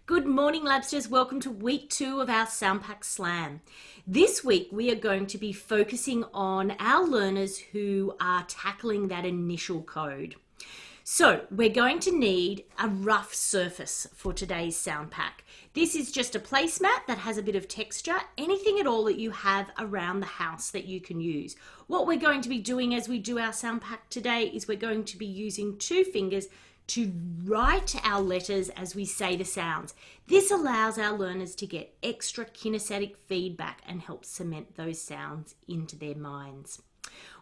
Good morning, Labsters. Welcome to week 2 of our Soundpack Slam. This week, we are going to be focusing on our learners who are tackling that initial code. So we're going to need a rough surface for today's sound pack. This is just a placemat that has a bit of texture, anything at all that you have around the house that you can use. What we're going to be doing as we do our sound pack today is we're going to be using 2 fingers to write our letters as we say the sounds. This allows our learners to get extra kinesthetic feedback and help cement those sounds into their minds.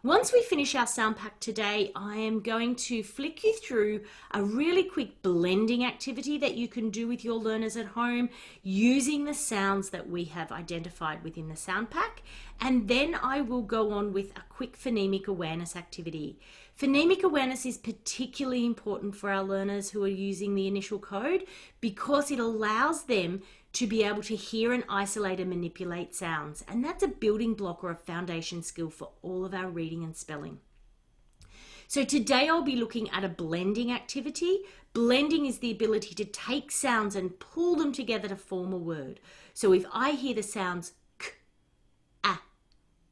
Once we finish our sound pack today, I am going to flick you through a really quick blending activity that you can do with your learners at home using the sounds that we have identified within the sound pack. And then I will go on with a quick phonemic awareness activity. Phonemic awareness is particularly important for our learners who are using the initial code because it allows them to be able to hear and isolate and manipulate sounds. And that's a building block or a foundation skill for all of our reading and spelling. So today I'll be looking at a blending activity. Blending is the ability to take sounds and pull them together to form a word. So if I hear the sounds k, a,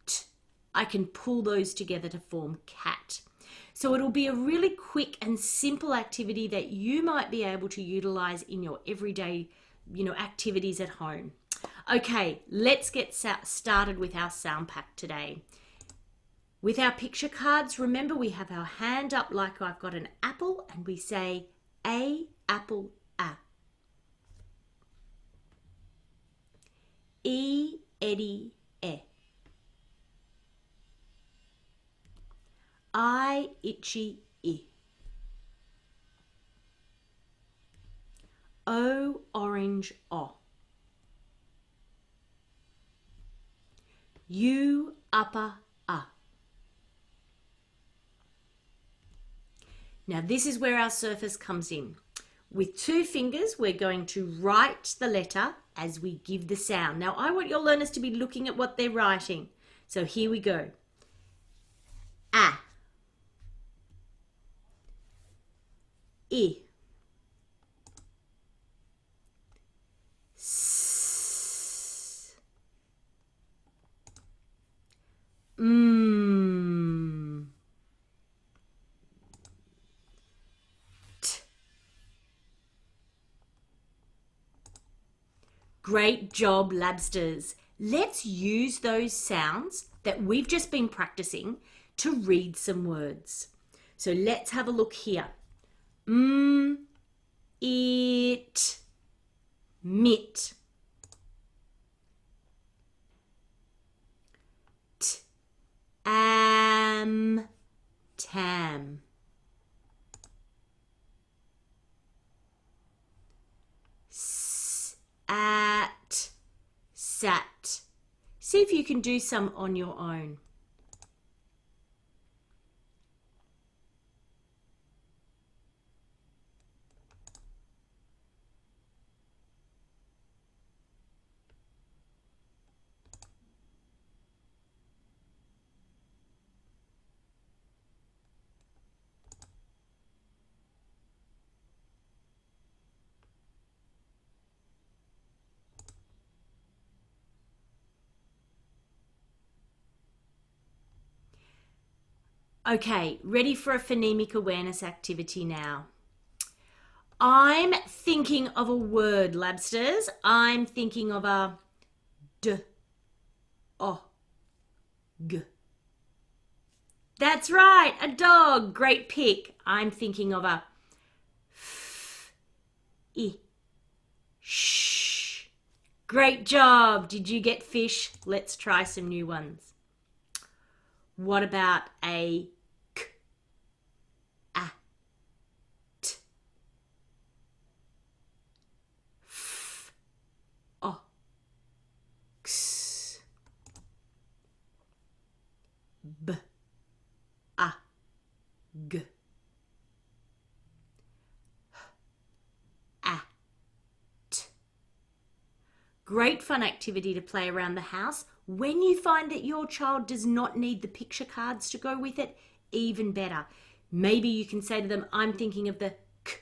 t, I can pull those together to form cat. So it'll be a really quick and simple activity that you might be able to utilize in your everyday activities at home. Okay, let's get started with our sound pack today. With our picture cards, remember we have our hand up like I've got an apple and we say a apple a. E Eddie e. I itchy I. O orange o. U upper a. Now this is where our surface comes in. With 2 fingers, we're going to write the letter as we give the sound. Now I want your learners to be looking at what they're writing. So here we go. A. I. S. T. Great job, Labsters. Let's use those sounds that we've just been practicing to read some words. So let's have a look here. It, mit. T, am, tam. S, at, sat. See if you can do some on your own. Okay, ready for a phonemic awareness activity now. I'm thinking of a word, Labsters. I'm thinking of a d, o, g. That's right, a dog. Great pick. I'm thinking of a f, I, sh. Great job. Did you get fish? Let's try some new ones. What about a k, a, t, f, o, x, b, a, g, h, a, t. Great fun activity to play around the house. When you find that your child does not need the picture cards to go with it, even better. Maybe you can say to them, I'm thinking of the k,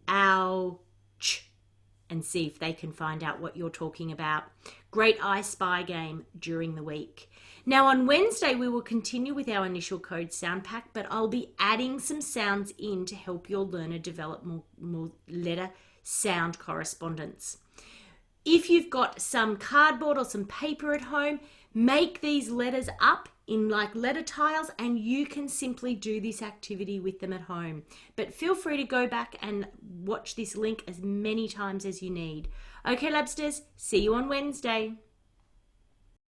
ow, ch, and see if they can find out what you're talking about. Great I Spy game during the week. Now on Wednesday, we will continue with our initial code sound pack, but I'll be adding some sounds in to help your learner develop more letter sound correspondence. If you've got some cardboard or some paper at home, make these letters up in like letter tiles and you can simply do this activity with them at home. But feel free to go back and watch this link as many times as you need. Okay, Labsters, see you on Wednesday.